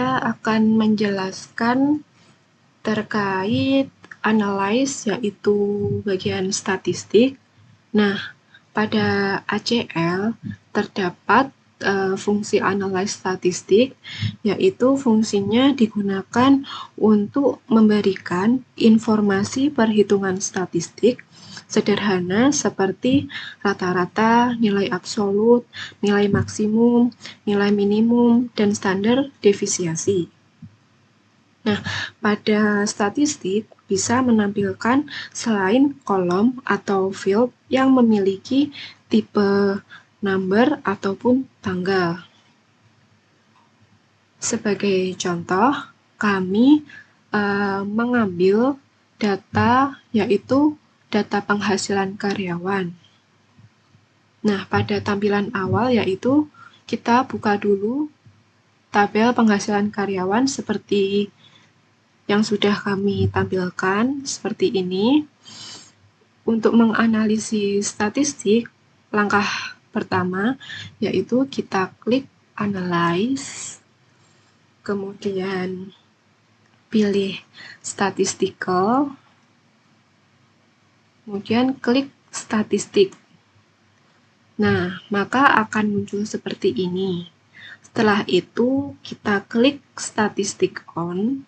saya akan menjelaskan terkait analyze, yaitu bagian statistik. Nah, pada ACL terdapat fungsi analyze statistik, yaitu fungsinya digunakan untuk memberikan informasi perhitungan statistik sederhana seperti rata-rata, nilai absolut, nilai maksimum, nilai minimum, dan standar deviasi. Nah, pada statistik bisa menampilkan selain kolom atau field yang memiliki tipe number ataupun tanggal. Sebagai contoh, kami mengambil data, yaitu data penghasilan karyawan. Nah, pada tampilan awal yaitu kita buka dulu tabel penghasilan karyawan seperti yang sudah kami tampilkan seperti ini. Untuk menganalisis statistik, langkah pertama yaitu kita klik Analyze, kemudian pilih Statistical, kemudian klik Statistik. Nah, maka akan muncul seperti ini. Setelah itu, kita klik Statistik On.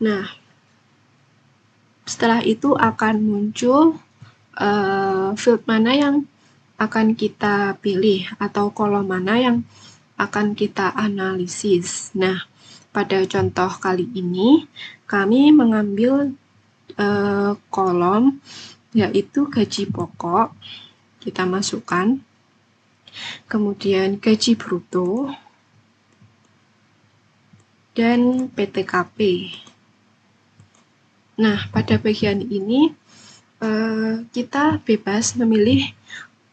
Nah, setelah itu akan muncul field mana yang akan kita pilih atau kolom mana yang akan kita analisis. Nah, pada contoh kali ini, kami mengambil kolom yaitu gaji pokok, kita masukkan, kemudian gaji bruto, dan PTKP. Nah, pada bagian ini kita bebas memilih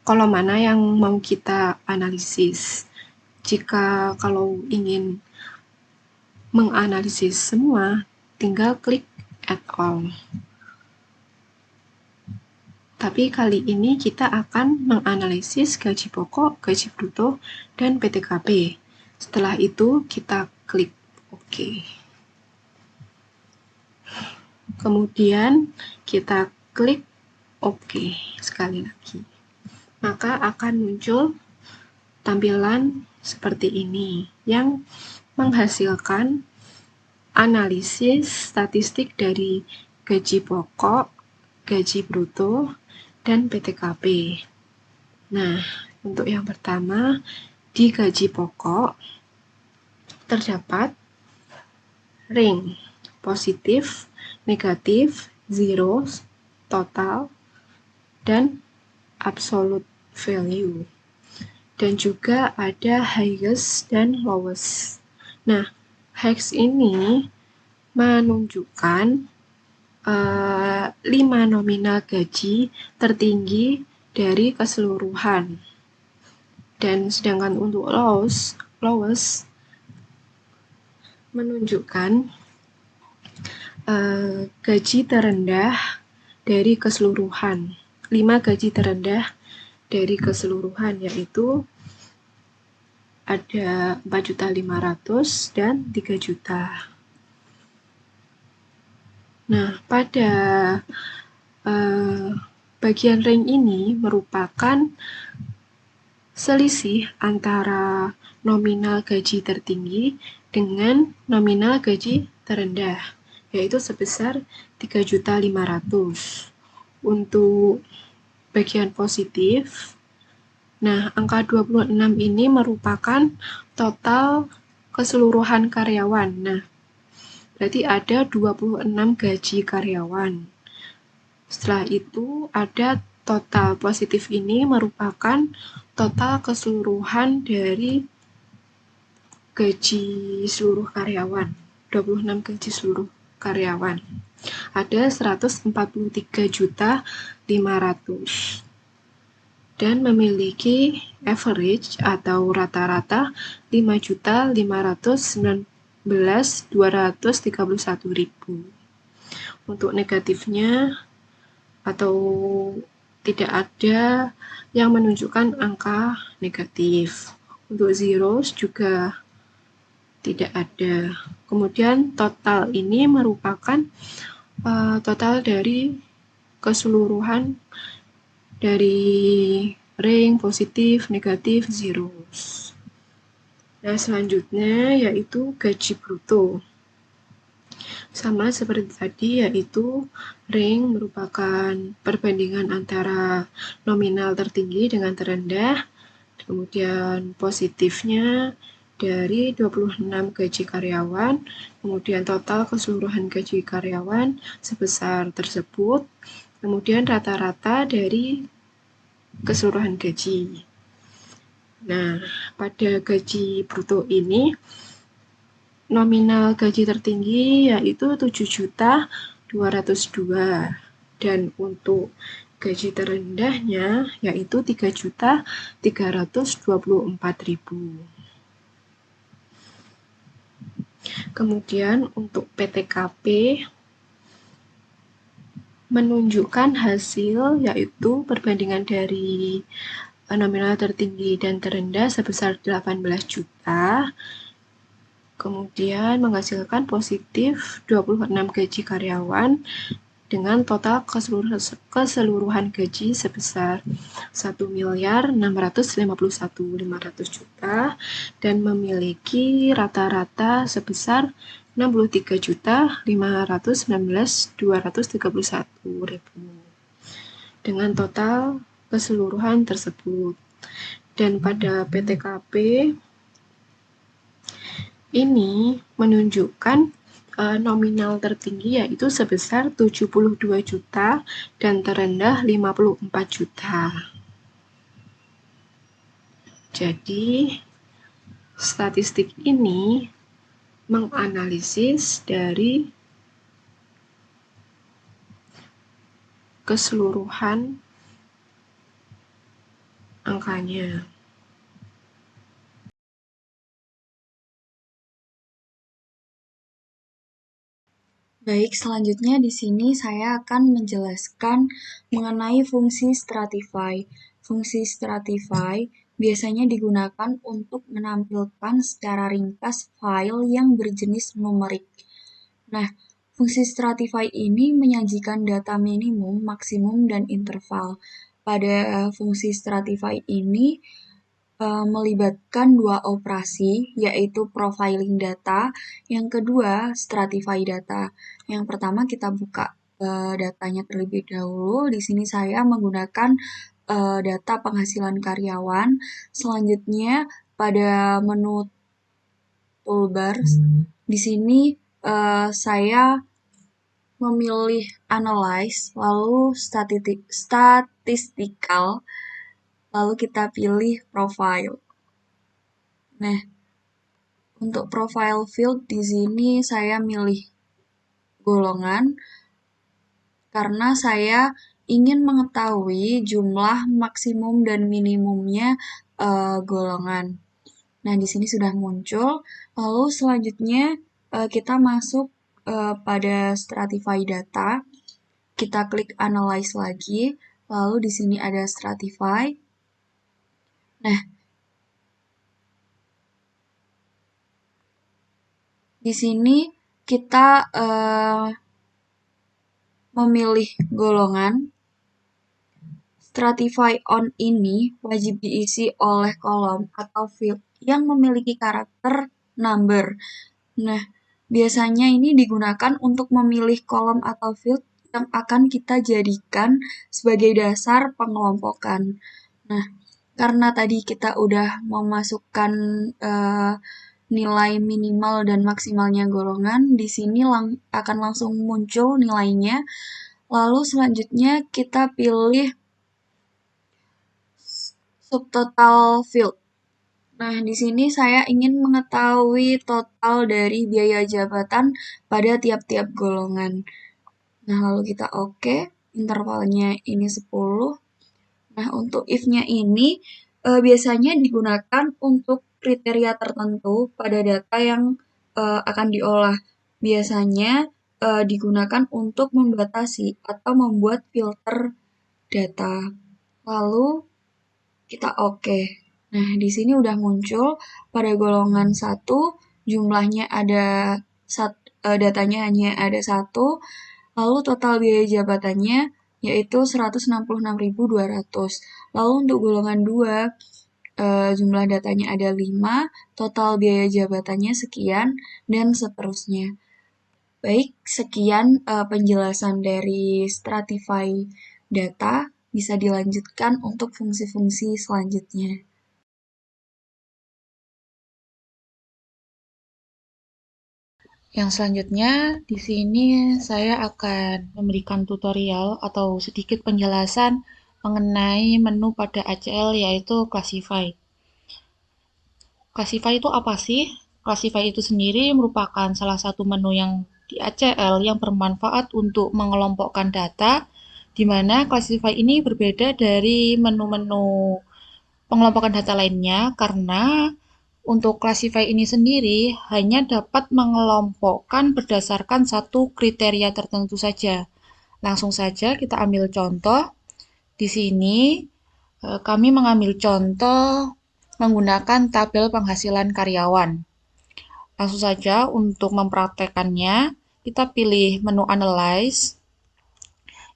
kolom mana yang mau kita analisis. Jika kalau ingin menganalisis semua, tinggal klik Add All. Tapi kali ini kita akan menganalisis gaji pokok, gaji bruto, dan PTKP. Setelah itu kita klik OK. Kemudian kita klik OK sekali lagi. Maka akan muncul tampilan seperti ini yang menghasilkan analisis statistik dari gaji pokok, gaji bruto, dan PTKP. Nah, untuk yang pertama, di gaji pokok terdapat ring, positif, negatif, zero, total, dan absolute value. Dan juga ada highest dan lowest. Nah, highest ini menunjukkan 5 nominal gaji tertinggi dari keseluruhan. Dan sedangkan untuk lowest menunjukkan gaji terendah dari keseluruhan. 5 gaji terendah dari keseluruhan, yaitu ada 4.500.000 dan 3 juta. Nah, pada bagian rank ini merupakan selisih antara nominal gaji tertinggi dengan nominal gaji terendah, yaitu sebesar 3.500.000. Untuk bagian positif, nah, angka 26 ini merupakan total keseluruhan karyawan. Nah, berarti ada 26 gaji karyawan. Setelah itu ada total positif ini merupakan total keseluruhan dari gaji seluruh karyawan. 26 gaji seluruh karyawan. Ada 143.500.000 dan memiliki average atau rata-rata 5.519.231.000. Untuk negatifnya atau tidak ada yang menunjukkan angka negatif. Untuk zeros juga tidak ada. Kemudian total ini merupakan total dari keseluruhan dari ring positif, negatif, zeros. Nah, selanjutnya yaitu gaji bruto. Sama seperti tadi, yaitu ring merupakan perbandingan antara nominal tertinggi dengan terendah, kemudian positifnya dari 26 gaji karyawan, kemudian total keseluruhan gaji karyawan sebesar tersebut, kemudian rata-rata dari keseluruhan gaji. Nah, pada gaji bruto ini, nominal gaji tertinggi yaitu 7.202.000 dan untuk gaji terendahnya yaitu 3.324.000. Kemudian untuk PTKP menunjukkan hasil yaitu perbandingan dari nominal tertinggi dan terendah sebesar 18 juta, kemudian menghasilkan positif 26 gaji karyawan dengan total keseluruhan gaji sebesar 1.651.500 juta dan memiliki rata-rata sebesar 63.519.231 dengan total keseluruhan tersebut. Dan pada PTKP ini menunjukkan nominal tertinggi yaitu sebesar 72 juta dan terendah 54 juta. Jadi, statistik ini menganalisis dari keseluruhan angkanya. Baik, selanjutnya di sini saya akan menjelaskan mengenai fungsi Stratify. Fungsi Stratify biasanya digunakan untuk menampilkan secara ringkas file yang berjenis numerik. Nah, fungsi Stratify ini menyajikan data minimum, maksimum, dan interval. Pada fungsi Stratify ini, melibatkan dua operasi, yaitu profiling data, yang kedua stratify data. Yang pertama kita buka datanya terlebih dahulu. Di sini saya menggunakan data penghasilan karyawan. Selanjutnya pada menu toolbar, di sini saya memilih analyze, lalu statistical, lalu kita pilih profile. Nah, untuk profile field di sini saya milih golongan karena saya ingin mengetahui jumlah maksimum dan minimumnya golongan. Nah, di sini sudah muncul. Lalu selanjutnya kita masuk pada stratify data. Kita klik analyze lagi. Lalu di sini ada stratify. Nah, di sini kita memilih golongan. Stratify on ini wajib diisi oleh kolom atau field yang memiliki karakter number. Nah, biasanya ini digunakan untuk memilih kolom atau field yang akan kita jadikan sebagai dasar pengelompokan. Nah, karena tadi kita udah memasukkan nilai minimal dan maksimalnya golongan, di sini akan langsung muncul nilainya. Lalu selanjutnya kita pilih subtotal field. Nah, di sini saya ingin mengetahui total dari biaya jabatan pada tiap-tiap golongan. Nah, lalu kita oke, intervalnya ini 10. Nah, untuk if-nya ini biasanya digunakan untuk kriteria tertentu pada data yang akan diolah. Biasanya digunakan untuk membatasi atau membuat filter data. Lalu kita oke. Nah, di sini udah muncul pada golongan satu jumlahnya ada datanya hanya ada satu, lalu total biaya jabatannya yaitu 166.200. Lalu untuk golongan 2 jumlah datanya ada 5, total biaya jabatannya sekian, dan seterusnya. Baik, sekian penjelasan dari Stratify data. Bisa dilanjutkan untuk fungsi-fungsi selanjutnya. Yang selanjutnya, di sini saya akan memberikan tutorial atau sedikit penjelasan mengenai menu pada ACL yaitu Classify. Classify itu apa sih? Classify itu sendiri merupakan salah satu menu yang di ACL yang bermanfaat untuk mengelompokkan data, di mana Classify ini berbeda dari menu-menu pengelompokan data lainnya karena untuk Classify ini sendiri hanya dapat mengelompokkan berdasarkan satu kriteria tertentu saja. Langsung saja kita ambil contoh. Di sini kami mengambil contoh menggunakan tabel penghasilan karyawan. Langsung saja untuk mempraktekannya, kita pilih menu Analyze.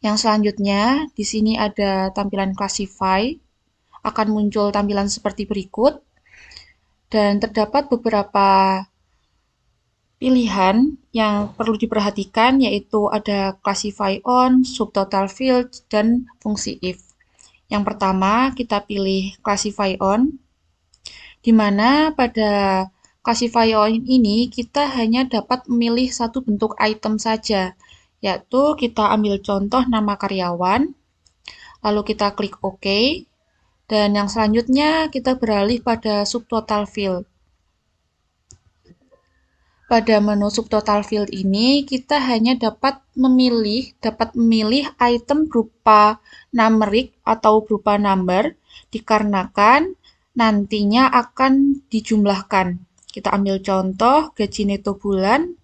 Yang selanjutnya, di sini ada tampilan Classify. Akan muncul tampilan seperti berikut. Dan terdapat beberapa pilihan yang perlu diperhatikan yaitu ada classify on, subtotal field, dan fungsi if. Yang pertama kita pilih classify on, di mana pada classify on ini kita hanya dapat memilih satu bentuk item saja, yaitu kita ambil contoh nama karyawan, lalu kita klik OK, dan yang selanjutnya kita beralih pada subtotal field. Pada menu subtotal field ini, kita hanya dapat memilih item berupa numeric atau berupa number, dikarenakan nantinya akan dijumlahkan. Kita ambil contoh gaji neto bulan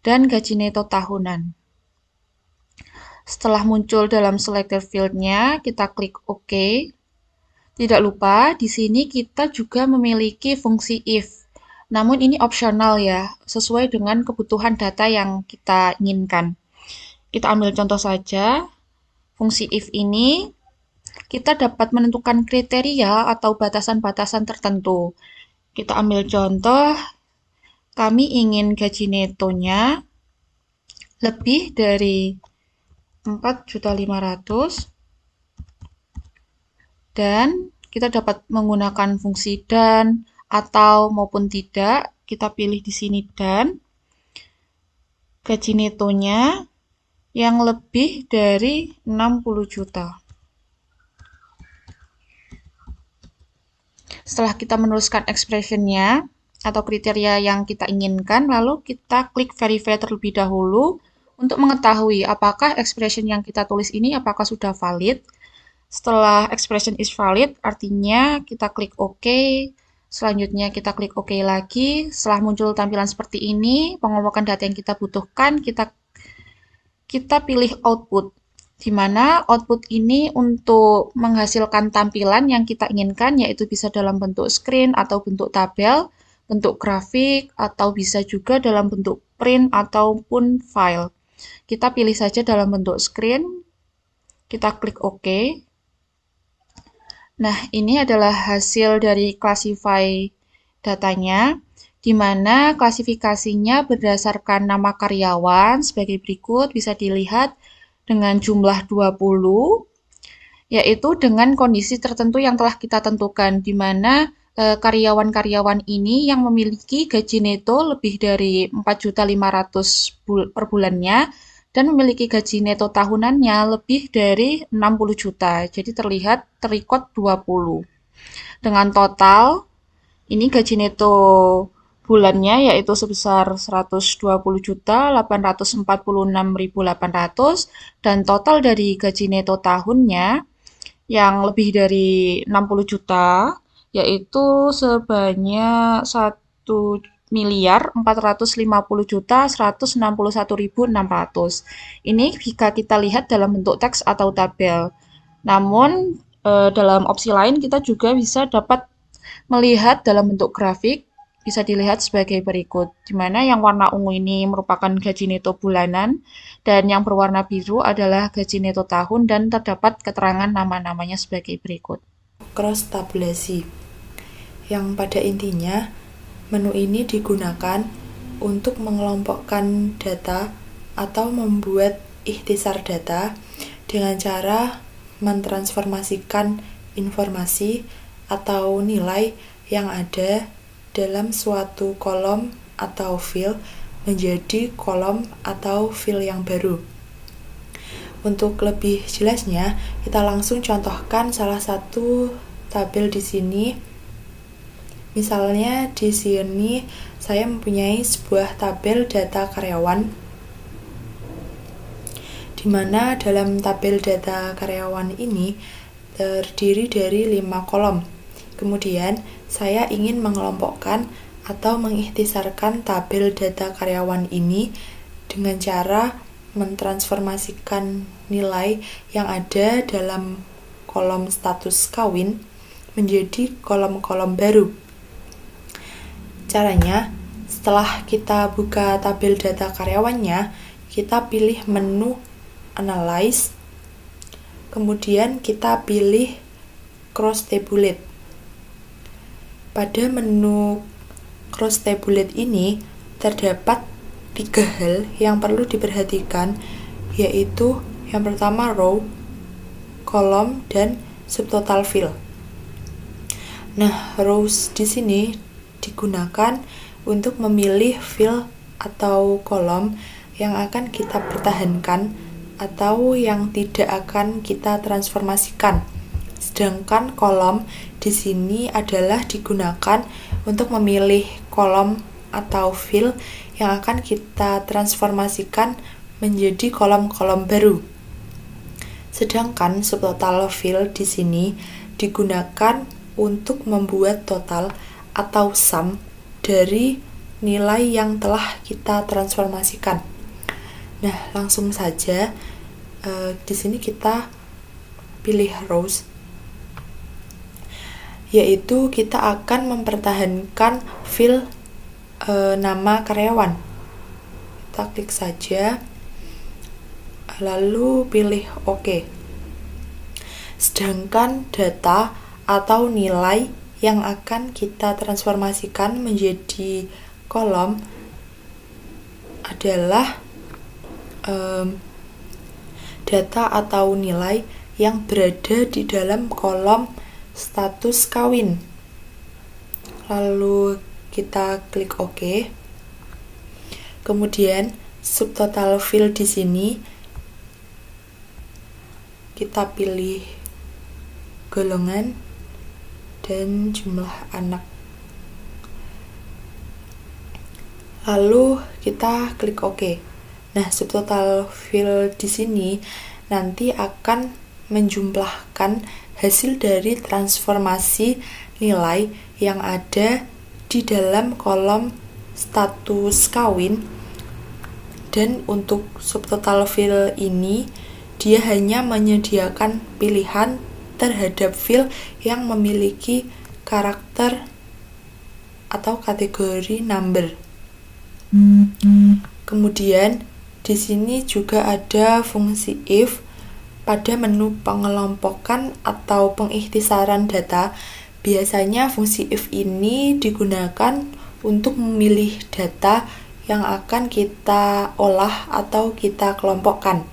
dan gaji neto tahunan. Setelah muncul dalam selected field-nya, kita klik OK. Tidak lupa, di sini kita juga memiliki fungsi if. Namun ini opsional ya, sesuai dengan kebutuhan data yang kita inginkan. Kita ambil contoh saja, fungsi if ini kita dapat menentukan kriteria atau batasan-batasan tertentu. Kita ambil contoh, kami ingin gaji netonya lebih dari 4.500.000 dan kita dapat menggunakan fungsi dan atau maupun tidak, kita pilih di sini dan gaji netonya yang lebih dari 60 juta. Setelah kita menuliskan expression-nya atau kriteria yang kita inginkan, lalu kita klik verify terlebih dahulu untuk mengetahui apakah expression yang kita tulis ini apakah sudah valid. Setelah expression is valid, artinya kita klik OK. Selanjutnya kita klik OK lagi. Setelah muncul tampilan seperti ini, pengelompokan data yang kita butuhkan, kita pilih output. Di mana output ini untuk menghasilkan tampilan yang kita inginkan, yaitu bisa dalam bentuk screen atau bentuk tabel, bentuk grafik, atau bisa juga dalam bentuk print ataupun file. Kita pilih saja dalam bentuk screen, kita klik OK. Nah, ini adalah hasil dari classify datanya, di mana klasifikasinya berdasarkan nama karyawan sebagai berikut, bisa dilihat dengan jumlah 20, yaitu dengan kondisi tertentu yang telah kita tentukan, di mana karyawan-karyawan ini yang memiliki gaji neto lebih dari 4.500.000 per bulannya, dan memiliki gaji neto tahunannya lebih dari 60 juta. Jadi terlihat terrecord 20. Dengan total, ini gaji neto bulannya yaitu sebesar 120.846.800 dan total dari gaji neto tahunnya yang lebih dari 60 juta yaitu sebanyak 1.450.161.600. Ini jika kita lihat dalam bentuk teks atau tabel. Namun dalam opsi lain kita juga bisa dapat melihat dalam bentuk grafik bisa dilihat sebagai berikut, di mana yang warna ungu ini merupakan gaji neto bulanan dan yang berwarna biru adalah gaji neto tahun dan terdapat keterangan nama-namanya sebagai berikut. Cross tabulasi, yang pada intinya menu ini digunakan untuk mengelompokkan data atau membuat ikhtisar data dengan cara mentransformasikan informasi atau nilai yang ada dalam suatu kolom atau field menjadi kolom atau field yang baru. Untuk lebih jelasnya, kita langsung contohkan salah satu tabel di sini. Misalnya di sini saya mempunyai sebuah tabel data karyawan, di mana dalam tabel data karyawan ini terdiri dari 5 kolom. Kemudian saya ingin mengelompokkan atau mengikhtisarkan tabel data karyawan ini dengan cara mentransformasikan nilai yang ada dalam kolom status kawin menjadi kolom-kolom baru. Caranya, setelah kita buka tabel data karyawannya, kita pilih menu Analyze, kemudian kita pilih Cross Tabulate. Pada menu Cross Tabulate ini terdapat 3 hal yang perlu diperhatikan, yaitu yang pertama row, kolom, dan subtotal field. Nah, rows di sini digunakan untuk memilih field atau kolom yang akan kita pertahankan atau yang tidak akan kita transformasikan. Sedangkan kolom di sini adalah digunakan untuk memilih kolom atau field yang akan kita transformasikan menjadi kolom-kolom baru. Sedangkan subtotal field di sini digunakan untuk membuat total atau sum dari nilai yang telah kita transformasikan. Nah, langsung saja di sini kita pilih rows, yaitu kita akan mempertahankan field nama karyawan. Kita klik saja, lalu pilih OK. Sedangkan data atau nilai yang akan kita transformasikan menjadi kolom adalah data atau nilai yang berada di dalam kolom status kawin. Lalu kita klik OK. Kemudian subtotal field di sini kita pilih golongan dan jumlah anak. Lalu kita klik OK. Nah, subtotal field di sini nanti akan menjumlahkan hasil dari transformasi nilai yang ada di dalam kolom status kawin. Dan untuk subtotal field ini dia hanya menyediakan pilihan terhadap field yang memiliki karakter atau kategori number. Kemudian di sini juga ada fungsi if. Pada menu pengelompokan atau pengikhtisaran data, biasanya fungsi if ini digunakan untuk memilih data yang akan kita olah atau kita kelompokkan.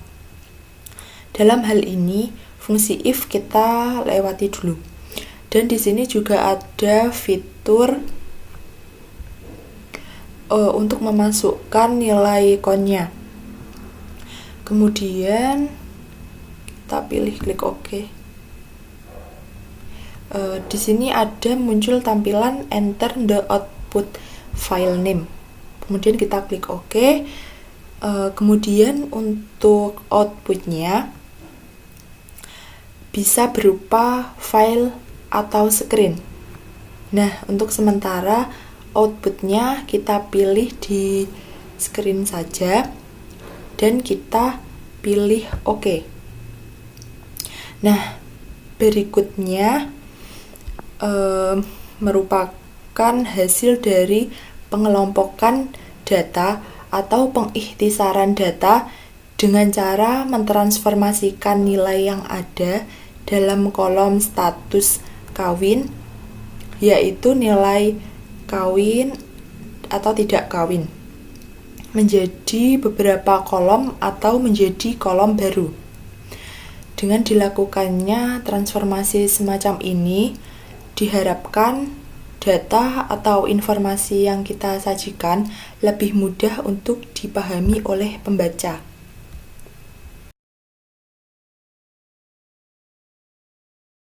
Dalam hal ini, fungsi if kita lewati dulu. Dan di sini juga ada fitur untuk memasukkan nilai count-nya. Kemudian kita pilih klik OK. Di sini ada muncul tampilan enter the output file name. Kemudian kita klik OK. Kemudian untuk outputnya bisa berupa file atau screen. Nah, untuk sementara outputnya kita pilih di screen saja dan kita pilih OK. Nah, berikutnya merupakan hasil dari pengelompokan data atau pengikhtisaran data dengan cara mentransformasikan nilai yang ada dalam kolom status kawin, yaitu nilai kawin atau tidak kawin, menjadi beberapa kolom atau menjadi kolom baru. Dengan dilakukannya transformasi semacam ini, diharapkan data atau informasi yang kita sajikan lebih mudah untuk dipahami oleh pembaca.